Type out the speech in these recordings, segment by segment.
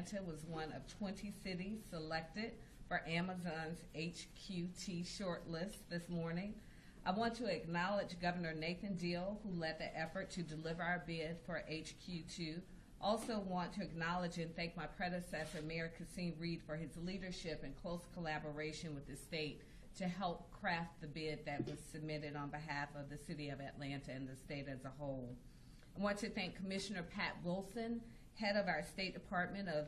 Atlanta was one of 20 cities selected for Amazon's HQT shortlist this morning. I want to acknowledge Governor Nathan Deal, who led the effort to deliver our bid for HQ2. Also want to acknowledge and thank my predecessor, Mayor Kasim Reed, for his leadership and close collaboration with the state to help craft the bid that was submitted on behalf of the City of Atlanta and the state as a whole. I want to thank Commissioner Pat Wilson, head of our State Department of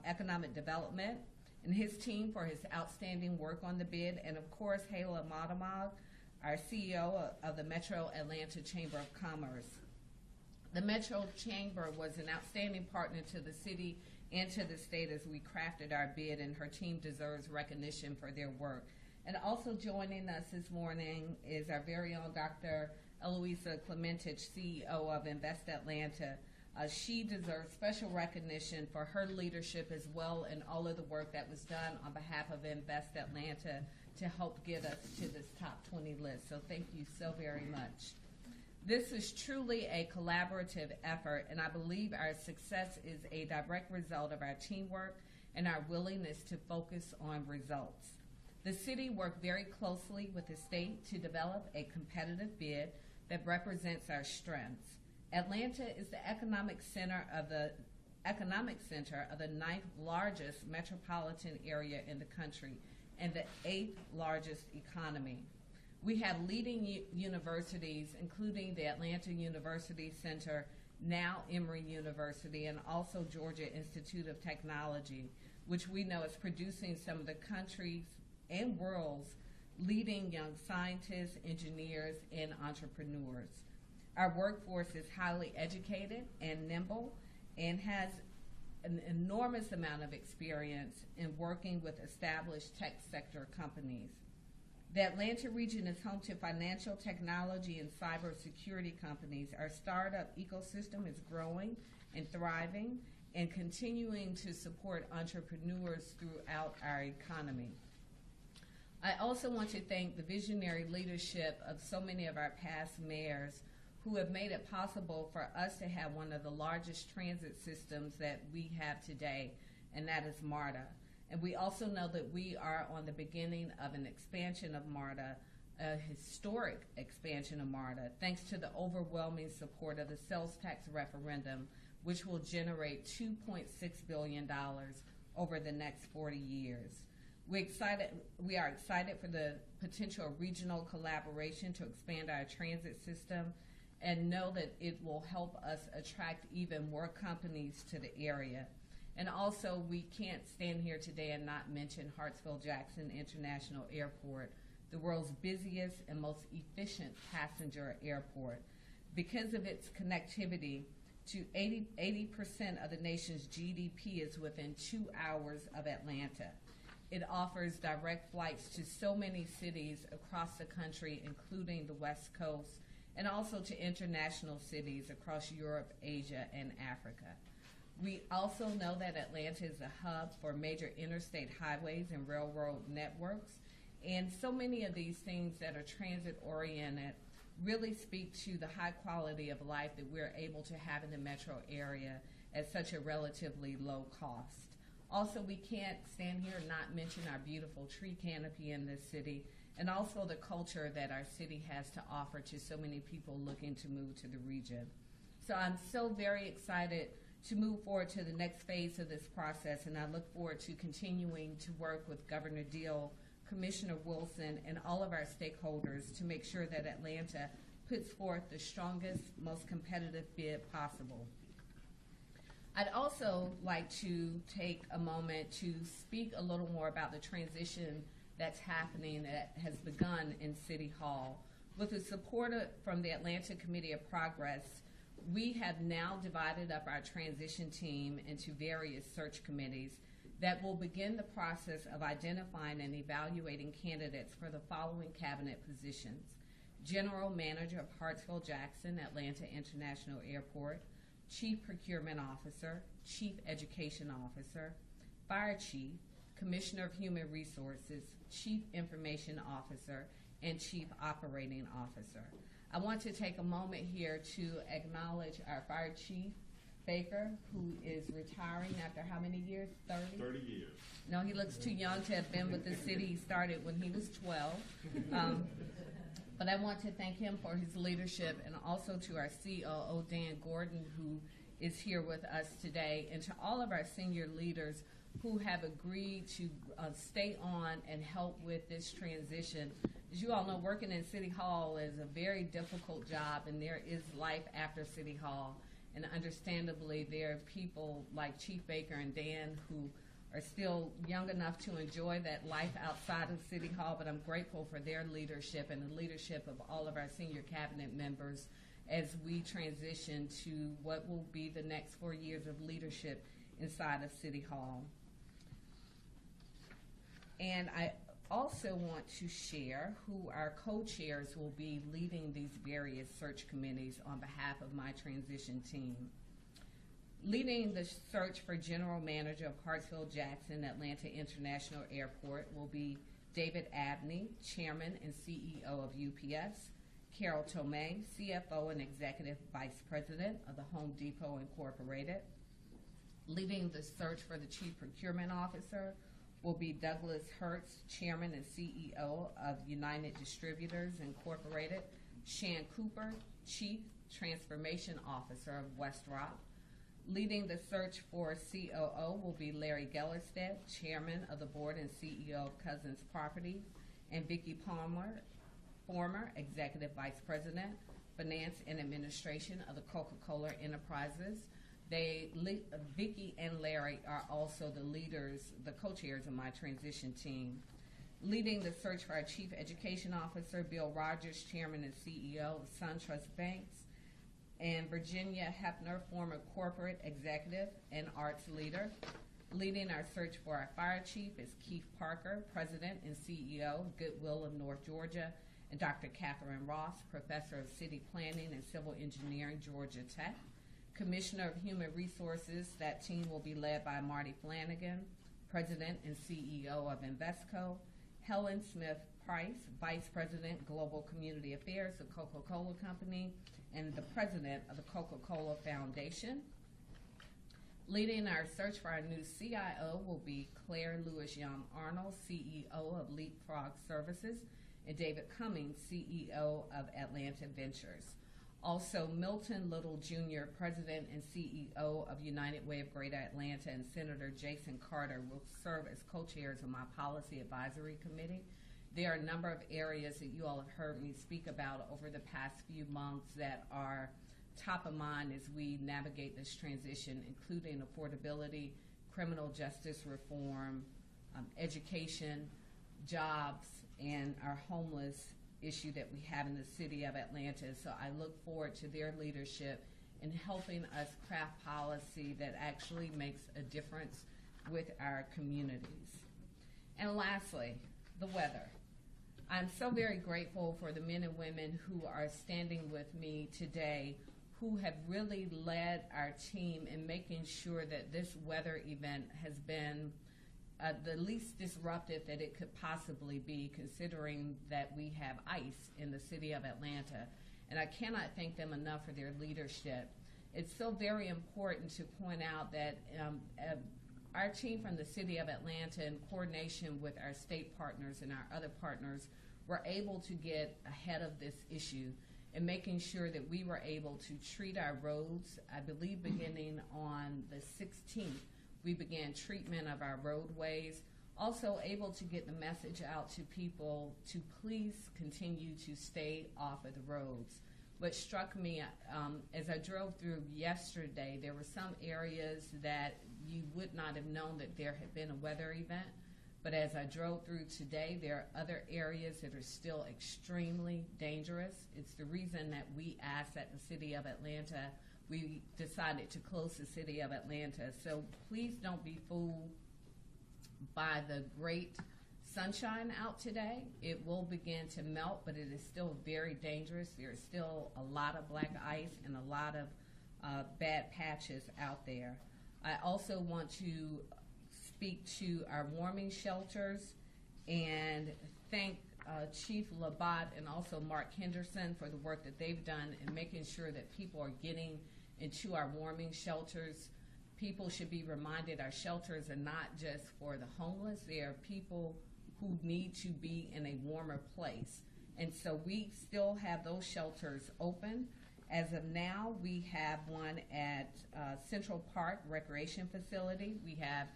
Economic Development, and his team for his outstanding work on the bid, and of course, Hala Matamag, our CEO of the Metro Atlanta Chamber of Commerce. The Metro Chamber was an outstanding partner to the city and to the state as we crafted our bid, and her team deserves recognition for their work. And also joining us this morning is our very own Dr. Eloisa Clementich, CEO of Invest Atlanta. She deserves special recognition for her leadership as well and all of the work that was done on behalf of Invest Atlanta to help get us to this top 20 list. So thank you so very much. This is truly a collaborative effort, and I believe our success is a direct result of our teamwork and our willingness to focus on results. The city worked very closely with the state to develop a competitive bid that represents our strengths. Atlanta is the economic center of the 9th largest metropolitan area in the country and the 8th largest economy. We have leading universities, including the Atlanta University Center, now Emory University, and also Georgia Institute of Technology, which we know is producing some of the country's and world's leading young scientists, engineers, and entrepreneurs. Our workforce is highly educated and nimble and has an enormous amount of experience in working with established tech sector companies. The Atlanta region is home to financial technology and cybersecurity companies. Our startup ecosystem is growing and thriving and continuing to support entrepreneurs throughout our economy. I also want to thank the visionary leadership of so many of our past mayors who have made it possible for us to have one of the largest transit systems that we have today, and that is MARTA. And we also know that we are on the beginning of an expansion of MARTA, a historic expansion of MARTA, thanks to the overwhelming support of the sales tax referendum, which will generate $2.6 billion over the next 40 years. We are excited for the potential regional collaboration to expand our transit system and know that it will help us attract even more companies to the area. And also, we can't stand here today and not mention Hartsfield-Jackson International Airport, the world's busiest and most efficient passenger airport. Because of its connectivity to 80% of the nation's GDP is within 2 hours of Atlanta. It offers direct flights to so many cities across the country, including the West Coast, and also to international cities across Europe, Asia, and Africa. We also know that Atlanta is a hub for major interstate highways and railroad networks, and so many of these things that are transit-oriented really speak to the high quality of life that we're able to have in the metro area at such a relatively low cost. Also, we can't stand here and not mention our beautiful tree canopy in this city, and also the culture that our city has to offer to so many people looking to move to the region. So I'm so very excited to move forward to the next phase of this process, and I look forward to continuing to work with Governor Deal, Commissioner Wilson, and all of our stakeholders to make sure that Atlanta puts forth the strongest, most competitive bid possible. I'd also like to take a moment to speak a little more about the transition that's happening, that has begun in City Hall. With the support from the Atlanta Committee of Progress, we have now divided up our transition team into various search committees that will begin the process of identifying and evaluating candidates for the following cabinet positions: General Manager of Hartsfield-Jackson Atlanta International Airport, Chief Procurement Officer, Chief Education Officer, Fire Chief, Commissioner of Human Resources, Chief Information Officer, and Chief Operating Officer. I want to take a moment here to acknowledge our Fire Chief, Baker, who is retiring after how many years? 30? 30 years. No, he looks too young to have been with the city. He started when he was 12. But I want to thank him for his leadership, and also to our COO, Dan Gordon, who is here with us today, and to all of our senior leaders who have agreed to stay on and help with this transition. As you all know, working in City Hall is a very difficult job, and there is life after City Hall. And understandably, there are people like Chief Baker and Dan who are still young enough to enjoy that life outside of City Hall, but I'm grateful for their leadership and the leadership of all of our senior cabinet members as we transition to what will be the next 4 years of leadership inside of City Hall. And I also want to share who our co-chairs will be leading these various search committees on behalf of my transition team. Leading the search for General Manager of Hartsfield-Jackson Atlanta International Airport will be David Abney, Chairman and CEO of UPS, Carol Tomei, CFO and Executive Vice President of the Home Depot Incorporated. Leading the search for the Chief Procurement Officer will be Douglas Hertz, Chairman and CEO of United Distributors Incorporated, Shan Cooper, Chief Transformation Officer of West Rock. Leading the search for COO will be Larry Gellerstedt, Chairman of the Board and CEO of Cousins Properties, and Vicki Palmer, former Executive Vice President, Finance and Administration of the Coca-Cola Enterprises. Vicki and Larry are also the leaders, the co-chairs of my transition team. Leading the search for our Chief Education Officer, Bill Rogers, Chairman and CEO of SunTrust Banks, and Virginia Hepner, former corporate executive and arts leader. Leading our search for our fire chief is Keith Parker, President and CEO of Goodwill of North Georgia, and Dr. Catherine Ross, Professor of City Planning and Civil Engineering, Georgia Tech. Commissioner of Human Resources, that team will be led by Marty Flanagan, President and CEO of Invesco. Helen Smith Price, Vice President, Global Community Affairs of Coca-Cola Company, and the President of the Coca-Cola Foundation. Leading our search for our new CIO will be Claire Lewis Young Arnold, CEO of Leapfrog Services, and David Cummings, CEO of Atlanta Ventures. Also, Milton Little Jr., President and CEO of United Way of Greater Atlanta, and Senator Jason Carter will serve as co-chairs of my Policy Advisory Committee. There are a number of areas that you all have heard me speak about over the past few months that are top of mind as we navigate this transition, including affordability, criminal justice reform, education, jobs, and our homeless issue that we have in the city of Atlanta. So I look forward to their leadership in helping us craft policy that actually makes a difference with our communities. And lastly, the weather. I'm so very grateful for the men and women who are standing with me today, who have really led our team in making sure that this weather event has been the least disruptive that it could possibly be, considering that we have ice in the city of Atlanta. And I cannot thank them enough for their leadership. It's so very important to point out that our team from the city of Atlanta, in coordination with our state partners and our other partners, were able to get ahead of this issue and making sure that we were able to treat our roads. I believe beginning on the 16th, we began treatment of our roadways, also able to get the message out to people to please continue to stay off of the roads. What struck me as I drove through yesterday, there were some areas that you would not have known that there had been a weather event, but as I drove through today, there are other areas that are still extremely dangerous. It's the reason that we asked at the City of Atlanta, we decided to close the City of Atlanta. So please don't be fooled by the great sunshine out today. It will begin to melt, but it is still very dangerous. There is still a lot of black ice and a lot of bad patches out there. I also want to speak to our warming shelters and thank Chief Labatt and also Mark Henderson for the work that they've done in making sure that people are getting into our warming shelters. People should be reminded our shelters are not just for the homeless. They are people who need to be in a warmer place. And so we still have those shelters open. As of now, we have one at Central Park Recreation Facility. We have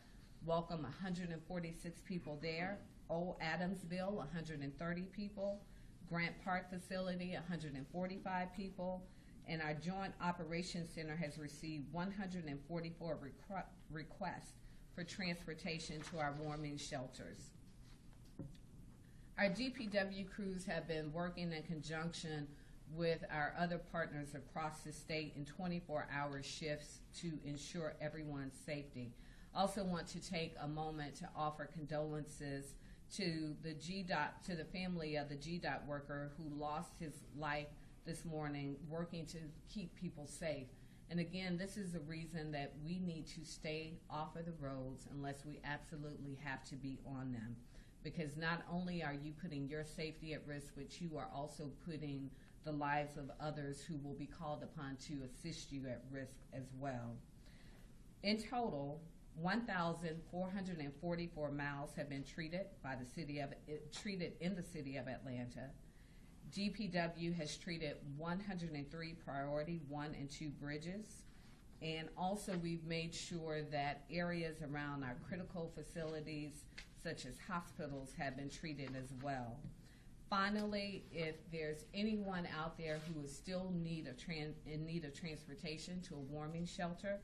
welcomed 146 people there. Old Adamsville, 130 people. Grant Park Facility, 145 people. And our Joint Operations Center has received 144 requests for transportation to our warming shelters. Our DPW crews have been working in conjunction with our other partners across the state in 24-hour shifts to ensure everyone's safety. Also want to take a moment to offer condolences to the family of the GDOT worker who lost his life this morning working to keep people safe. And again, this is the reason that we need to stay off of the roads unless we absolutely have to be on them. Because not only are you putting your safety at risk, but you are also putting the lives of others who will be called upon to assist you at risk as well. In total, 1,444 miles have been treated in the city of Atlanta. DPW has treated 103 priority 1 and 2 bridges. And also we've made sure that areas around our critical facilities, such as hospitals, have been treated as well. Finally, if there's anyone out there who is still in need of transportation to a warming shelter,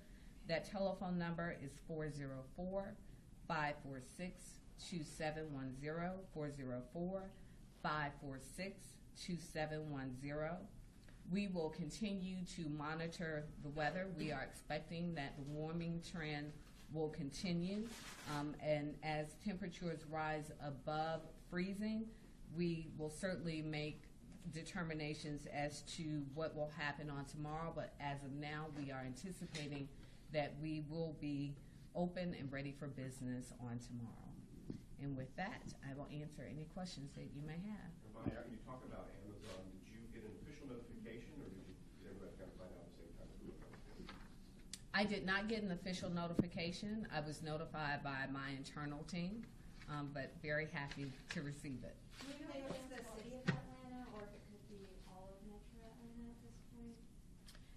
that telephone number is 404-546-2710, 404-546-2710. We will continue to monitor the weather. We are expecting that the warming trend will continue, and as temperatures rise above freezing, we will certainly make determinations as to what will happen on tomorrow, but as of now, we are anticipating that we will be open and ready for business on tomorrow. And with that, I will answer any questions that you may have. Bonnie, after you talk about Amazon, did you get an official notification, or did everybody kind of find out at the same time? I did not get an official notification. I was notified by my internal team, but very happy to receive it. Do you know if it's the city of Atlanta or if it could be all of Metro Atlanta at this point?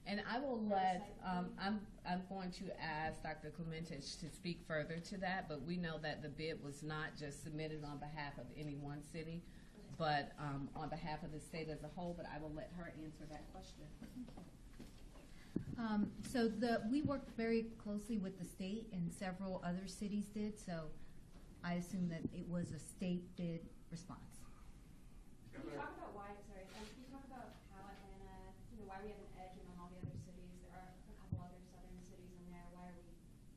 And I will let, I'm going to ask Dr. Clementich to speak further to that, but we know that the bid was not just submitted on behalf of any one city, but on behalf of the state as a whole, but I will let her answer that question. We worked very closely with the state, and several other cities did, so I assume that it was a state bid response. Can you talk about why, sorry, can you talk about how Atlanta, why we have an edge among all the other cities? There are a couple other southern cities in there. Why are we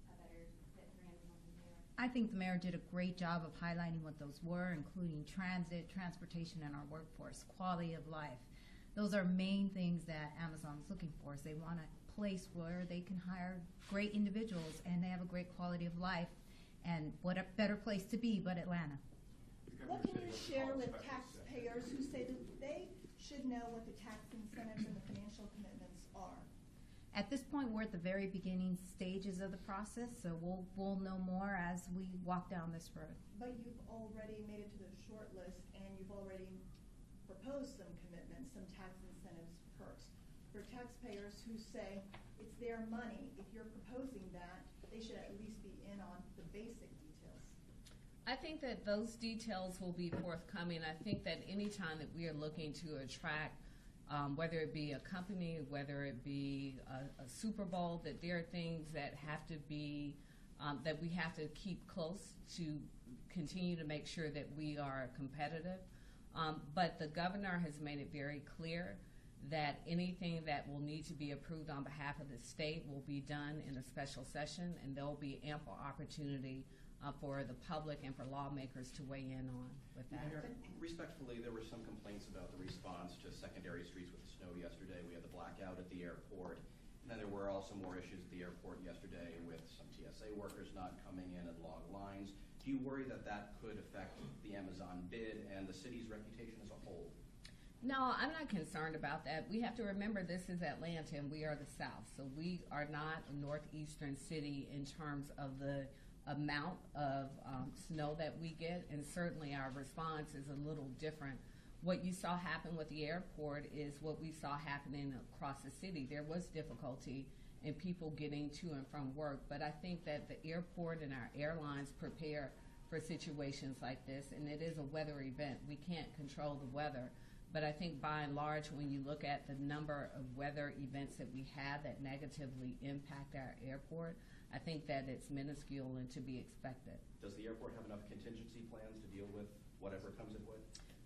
a better fit for Amazon than they are? I think the mayor did a great job of highlighting what those were, including transit, transportation, and our workforce, quality of life. Those are main things that Amazon's looking for. Is they want a place where they can hire great individuals and they have a great quality of life. And what a better place to be but Atlanta. What can you share with taxpayers who say that they should know what the tax incentives and the financial commitments are? At this point, we're at the very beginning stages of the process, so we'll know more as we walk down this road. But you've already made it to the short list, and you've already proposed some commitments, some tax incentives, perks. For taxpayers who say it's their money, if you're proposing that, they should at least be in on the basic details. I think that those details will be forthcoming. I think that any time that we are looking to attract, whether it be a company, whether it be a Super Bowl, that there are things that have to be, that we have to keep close to continue to make sure that we are competitive. But the governor has made it very clear that anything that will need to be approved on behalf of the state will be done in a special session, and there will be ample opportunity for the public and for lawmakers to weigh in on with that. Respectfully, there were some complaints about the response to secondary streets with the snow yesterday. We had the blackout at the airport, and then there were also more issues at the airport yesterday with some TSA workers not coming in and long lines. Do you worry that that could affect the Amazon bid and the city's reputation as a whole? No, I'm not concerned about that. We have to remember this is Atlanta and we are the South. So we are not a northeastern city in terms of the amount of snow that we get, and certainly our response is a little different. What you saw happen with the airport is what we saw happening across the city. There was difficulty in people getting to and from work, but I think that the airport and our airlines prepare for situations like this, and it is a weather event. We can't control the weather. But I think by and large, when you look at the number of weather events that we have that negatively impact our airport, I think that it's minuscule and to be expected. Does the airport have enough contingency plans to deal with whatever comes its way?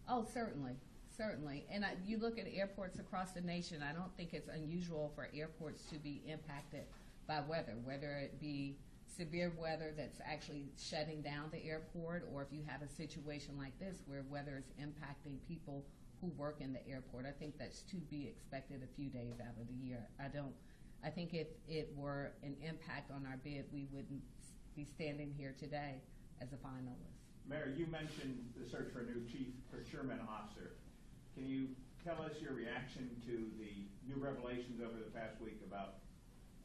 Oh, certainly, certainly. And you look at airports across the nation, I don't think it's unusual for airports to be impacted by weather, whether it be severe weather that's actually shutting down the airport, or if you have a situation like this where weather is impacting people who work in the airport. I think that's to be expected a few days out of the year. I think if it were an impact on our bid, we wouldn't be standing here today as a finalist. Mayor, you mentioned the search for a new chief procurement officer. Can you tell us your reaction to the new revelations over the past week about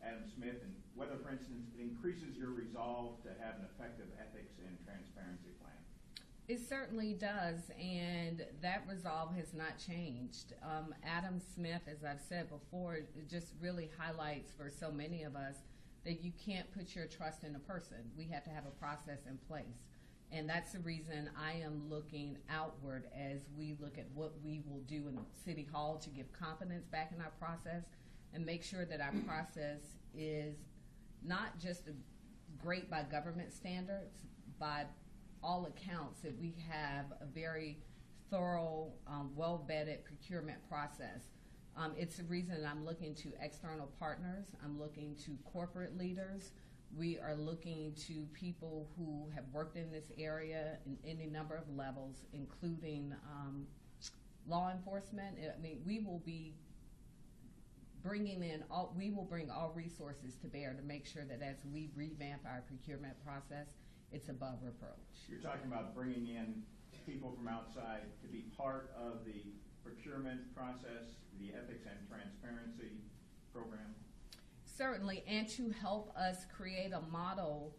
Adam Smith, and whether, for instance, it increases your resolve to have an effective ethics and transparency plan? It certainly does, and that resolve has not changed. Adam Smith, as I've said before, it just really highlights for so many of us that you can't put your trust in a person. We have to have a process in place. And that's the reason I am looking outward as we look at what we will do in City Hall to give confidence back in our process and make sure that our process is not just great by government standards, by all accounts, that we have a very thorough, well-vetted procurement process. It's the reason I'm looking to external partners. I'm looking to corporate leaders. We are looking to people who have worked in this area in any number of levels, including law enforcement. I mean, we will be bringing in we will bring all resources to bear to make sure that as we revamp our procurement process, it's above reproach. You're talking about bringing in people from outside to be part of the procurement process, the ethics and transparency program? Certainly, and to help us create a model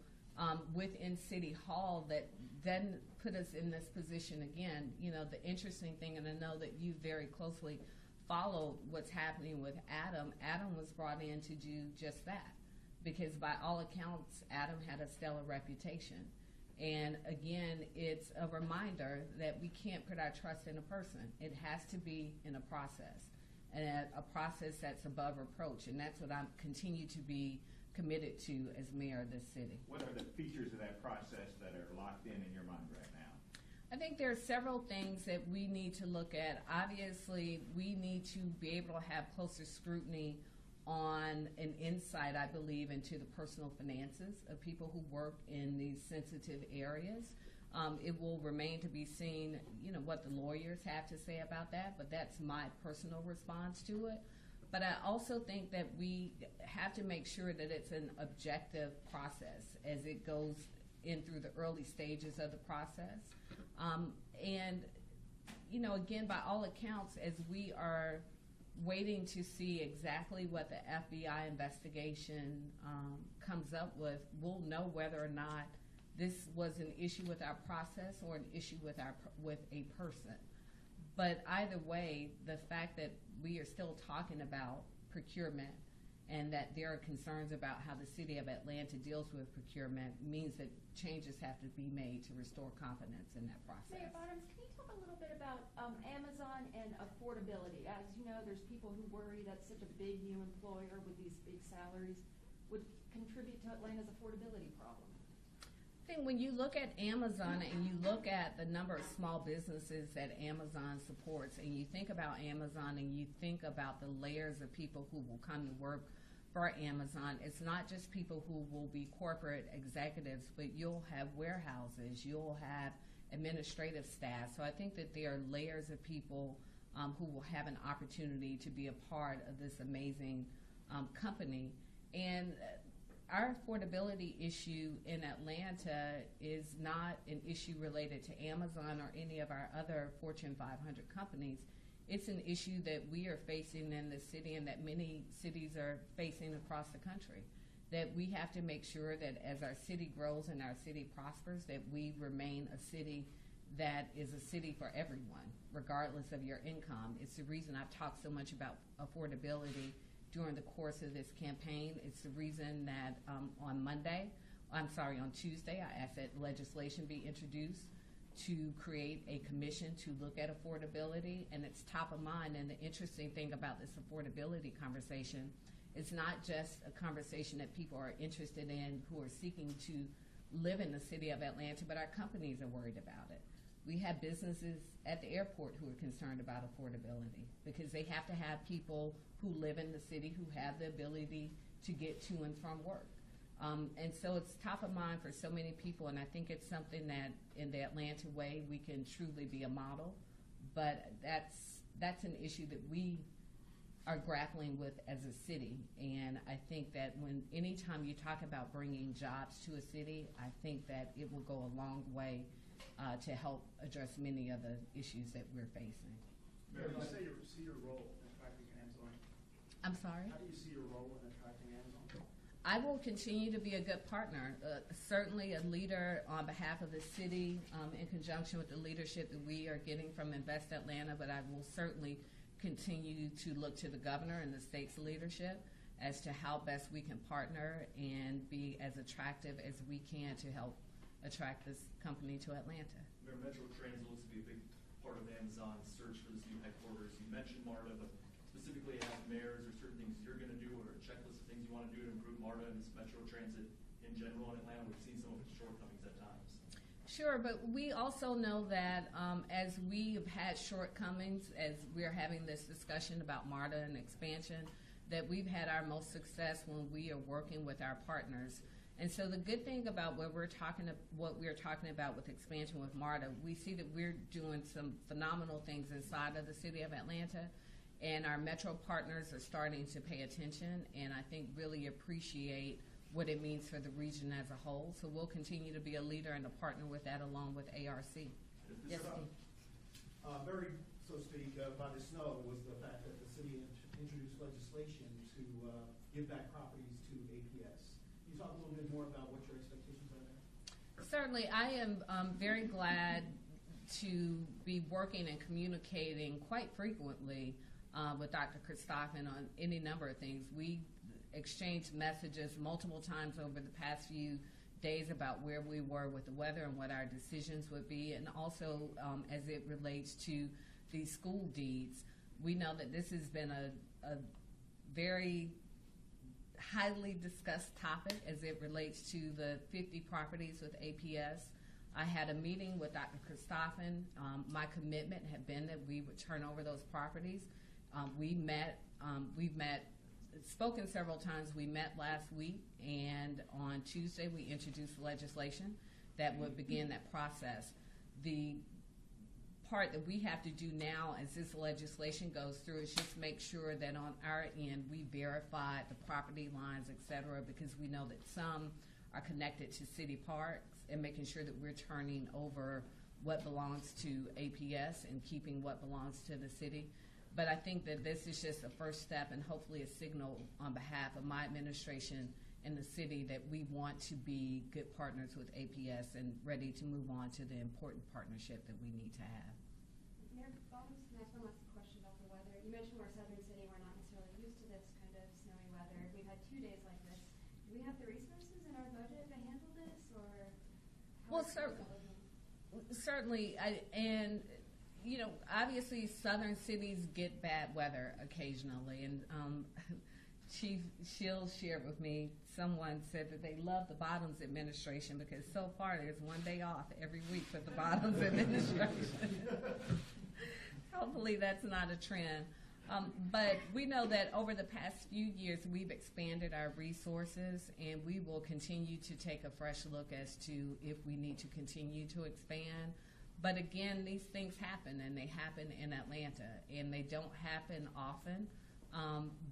within City Hall that then put us in this position again. You know, the interesting thing, and I know that you very closely followed what's happening with Adam. Adam was brought in to do just that, because by all accounts, Adam had a stellar reputation. And again, it's a reminder that we can't put our trust in a person. It has to be in a process, and a process that's above reproach. And that's what I'm continue to be committed to as mayor of this city. What are the features of that process that are locked in your mind right now? I think there are several things that we need to look at. Obviously, we need to be able to have closer scrutiny on an insight, I believe, into the personal finances of people who work in these sensitive areas. It will remain to be seen, you know, what the lawyers have to say about that, but that's my personal response to it. But I also think that we have to make sure that it's an objective process as it goes in through the early stages of the process. And, you know, again, by all accounts, as we are waiting to see exactly what the FBI investigation comes up with, we'll know whether or not this was an issue with our process or an issue with a person. But either way, the fact that we are still talking about procurement and that there are concerns about how the city of Atlanta deals with procurement means that changes have to be made to restore confidence in that process. Mayor Bottoms, can you talk a little bit about Amazon and affordability? As you know, there's people who worry that such a big new employer with these big salaries would contribute to Atlanta's affordability problem. I think when you look at Amazon and you look at the number of small businesses that Amazon supports, and you think about Amazon and you think about the layers of people who will come to work for Amazon, it's not just people who will be corporate executives, but you'll have warehouses, you'll have administrative staff. So I think that there are layers of people who will have an opportunity to be a part of this amazing company. And our affordability issue in Atlanta is not an issue related to Amazon or any of our other Fortune 500 companies. It's an issue that we are facing in the city and that many cities are facing across the country. That we have to make sure that as our city grows and our city prospers, that we remain a city that is a city for everyone, regardless of your income. It's the reason I've talked so much about affordability during the course of this campaign. It's the reason that on Tuesday, I asked that legislation be introduced to create a commission to look at affordability, and it's top of mind. And the interesting thing about this affordability conversation, it's not just a conversation that people are interested in who are seeking to live in the city of Atlanta, but our companies are worried about it. We have businesses at the airport who are concerned about affordability because they have to have people who live in the city who have the ability to get to and from work. And so it's top of mind for so many people, and I think it's something that in the Atlanta way we can truly be a model, but that's an issue that we are grappling with as a city. And I think that anytime you talk about bringing jobs to a city, I think that it will go a long way to help address many of the issues that we're facing. Mary, how do you see your role in attracting Amazon? I'm sorry? How do you see your role in attracting Amazon? I will continue to be a good partner, certainly a leader on behalf of the city in conjunction with the leadership that we are getting from Invest Atlanta, but I will certainly continue to look to the governor and the state's leadership as to how best we can partner and be as attractive as we can to help attract this company to Atlanta. Mayor, Metro Transit looks to be a big part of Amazon's search for this new headquarters. You mentioned MARTA, but specifically as mayors, or certain things you're going to do, or a checklist of things you want to do to improve MARTA and this Metro Transit in general in Atlanta? We've seen some of its shortcomings at times. Sure, but we also know that as we have had shortcomings, as we're having this discussion about MARTA and expansion, that we've had our most success when we are working with our partners. And so the good thing about what we're talking about with expansion with MARTA, we see that we're doing some phenomenal things inside of the city of Atlanta, and our metro partners are starting to pay attention and I think really appreciate what it means for the region as a whole. So we'll continue to be a leader and a partner with that along with ARC. Yes, Steve. Very, so to speak, by the snow was the fact that the city introduced legislation to give back properties to APS. Can you talk a little bit more about what your expectations are there? Certainly. I am very glad to be working and communicating quite frequently with Dr. Christoffen on any number of things. We exchanged messages multiple times over the past few days about where we were with the weather and what our decisions would be, and also as it relates to the school deeds. We know that this has been a very highly discussed topic as it relates to the 50 properties with APS. I had a meeting with Dr. Christoffen. My commitment had been that we would turn over those properties. We've spoken several times. We met last week, and on Tuesday we introduced legislation that would begin that process. The part that we have to do now as this legislation goes through is just make sure that on our end we verify the property lines, et cetera, because we know that some are connected to city parks, and making sure that we're turning over what belongs to APS and keeping what belongs to the city. But I think that this is just a first step and hopefully a signal on behalf of my administration and the city that we want to be good partners with APS and ready to move on to the important partnership that we need to have. Mayor, Bob, can I ask one last question about the weather? You mentioned we're a southern city, we're not necessarily used to this kind of snowy weather. We've had 2 days like this. Do we have the resources in our budget to handle this, or how certainly, and you know, obviously southern cities get bad weather occasionally, and Chief Shields shared with me, someone said that they love the Bottoms administration because so far there's 1 day off every week for the Bottoms administration. Hopefully that's not a trend. But we know that over the past few years we've expanded our resources, and we will continue to take a fresh look as to if we need to continue to expand. But again, these things happen, and they happen in Atlanta, and they don't happen often.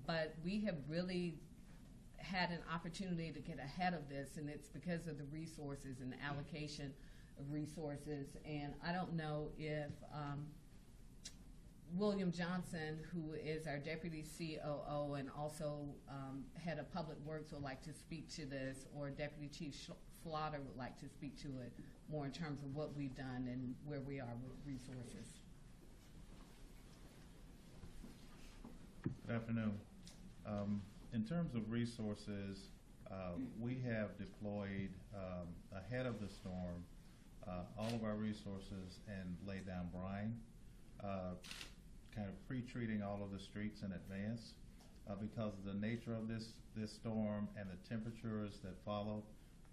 But we have really had an opportunity to get ahead of this, and it's because of the resources and the allocation of resources. And I don't know if William Johnson, who is our Deputy COO and also Head of Public Works, would like to speak to this, or Deputy Chief Slaughter would like to speak to it more in terms of what we've done and where we are with resources. Good afternoon. In terms of resources, we have deployed ahead of the storm all of our resources and laid down brine, kind of pre-treating all of the streets in advance because of the nature of this storm and the temperatures that followed.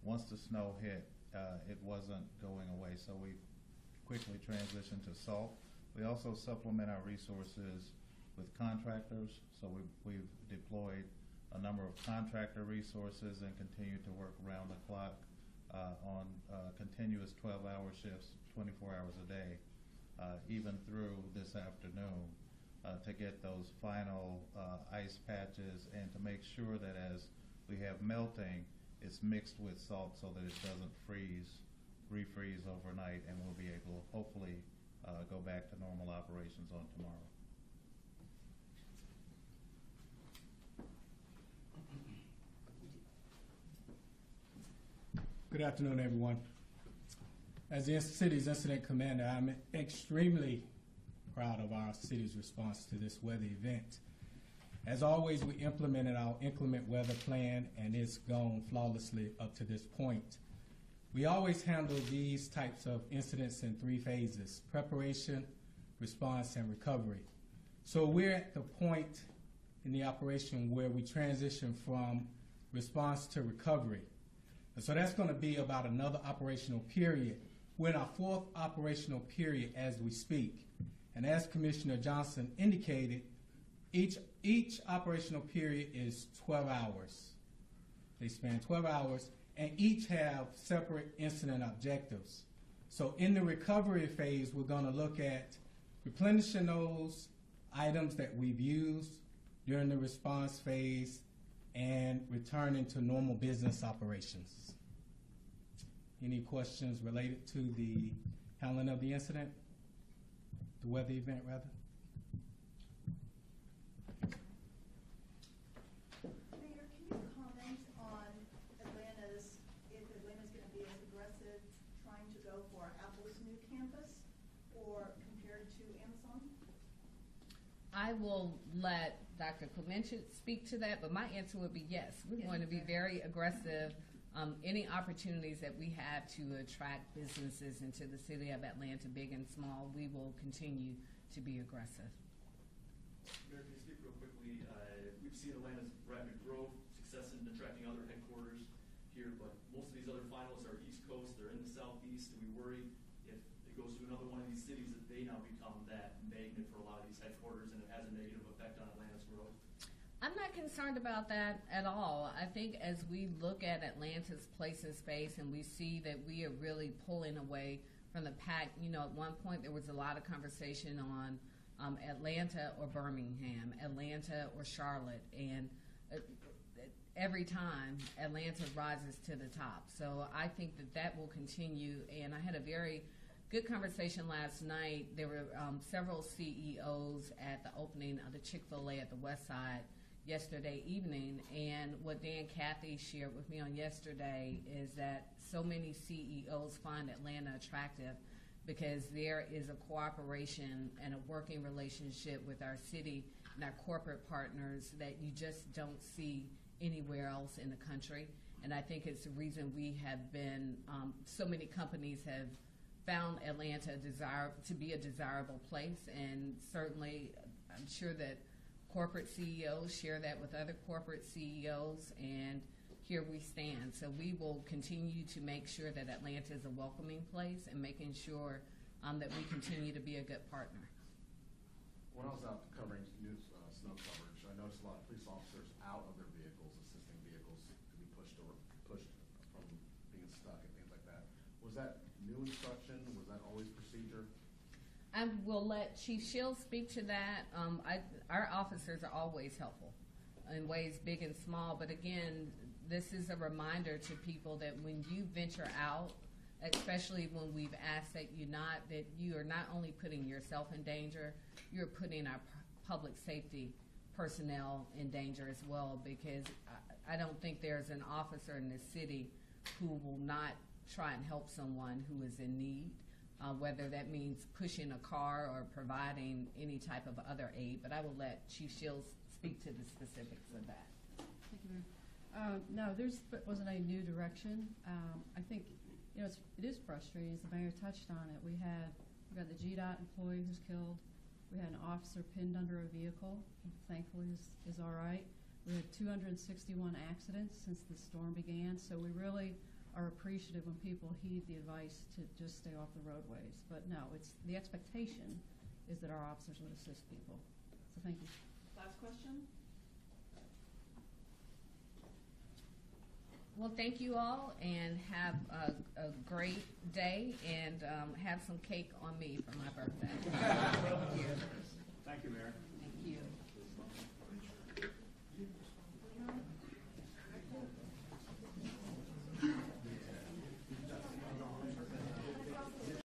Once the snow hit, it wasn't going away, so we quickly transitioned to salt. We also supplement our resources with contractors, so we've deployed a number of contractor resources and continue to work around the clock on continuous 12-hour shifts, 24 hours a day, even through this afternoon, to get those final ice patches and to make sure that as we have melting, it's mixed with salt so that it doesn't refreeze overnight, and we'll be able to hopefully go back to normal operations on tomorrow. Good afternoon, everyone. As the city's incident commander, I'm extremely proud of our city's response to this weather event. As always, we implemented our inclement weather plan, and it's gone flawlessly up to this point. We always handle these types of incidents in 3 phases: preparation, response, and recovery. So we're at the point in the operation where we transition from response to recovery. And so that's going to be about another operational period. We're in our 4th operational period as we speak. And as Commissioner Johnson indicated, each operational period is 12 hours. They span 12 hours, and each have separate incident objectives. So in the recovery phase, we're going to look at replenishing those items that we've used during the response phase and returning to normal business operations. Any questions related to the handling of the incident? The weather event, rather? Mayor, can you comment on if Atlanta's going to be as aggressive trying to go for Apple's new campus or compared to Amazon? I will let Dr. Clemente speak to that, but my answer would be yes. We're going to be very aggressive. Any opportunities that we have to attract businesses into the city of Atlanta, big and small, we will continue to be aggressive. Mayor, can you speak real quickly? We've seen Atlanta's rapid growth, success in attracting other headquarters here, but most of these other finalists are East Coast. They're in the Southeast. Do we worry if it goes to another one of these cities that they now become that magnet for a lot of these headquarters and it has a negative effect on Atlanta's growth? I'm not concerned about that at all. I think as we look at Atlanta's place and space and we see that we are really pulling away from the pack, you know, at one point there was a lot of conversation on Atlanta or Birmingham, Atlanta or Charlotte, and every time Atlanta rises to the top. So I think that that will continue, and I had a very good conversation last night. There were several CEOs at the opening of the Chick-fil-A at the West Side yesterday evening, and what Dan Cathy shared with me on yesterday is that so many CEOs find Atlanta attractive because there is a cooperation and a working relationship with our city and our corporate partners that you just don't see anywhere else in the country. And I think it's the reason we have been, so many companies have found Atlanta to be a desirable place, and certainly I'm sure that corporate CEOs share that with other corporate CEOs, and here we stand. So we will continue to make sure that Atlanta is a welcoming place and making sure that we continue to be a good partner. When I was out covering snow coverage, I noticed a lot of police officers out of their vehicles, assisting vehicles to be pushed from being stuck and things like that. Was that new instruction? Was that always procedure? I will let Chief Shields speak to that. Our officers are always helpful in ways big and small, but again, this is a reminder to people that when you venture out especially when we've asked that you are not only putting yourself in danger, you're putting our public safety personnel in danger as well, because I don't think there's an officer in this city who will not try and help someone who is in need, whether that means pushing a car or providing any type of other aid. But I will let Chief Shields speak to the specifics of that. Thank you, Mayor. No, there wasn't a new direction. I think, it is frustrating, as the mayor touched on it. We got the GDOT employee who's killed. We had an officer pinned under a vehicle, who thankfully is all right. We had 261 accidents since the storm began, so we really are appreciative when people heed the advice to just stay off the roadways. But no, the expectation is that our officers would assist people. So thank you. Last question? Well, thank you all, and have a great day, and have some cake on me for my birthday. Thank you. Thank you, Mayor. Thank you.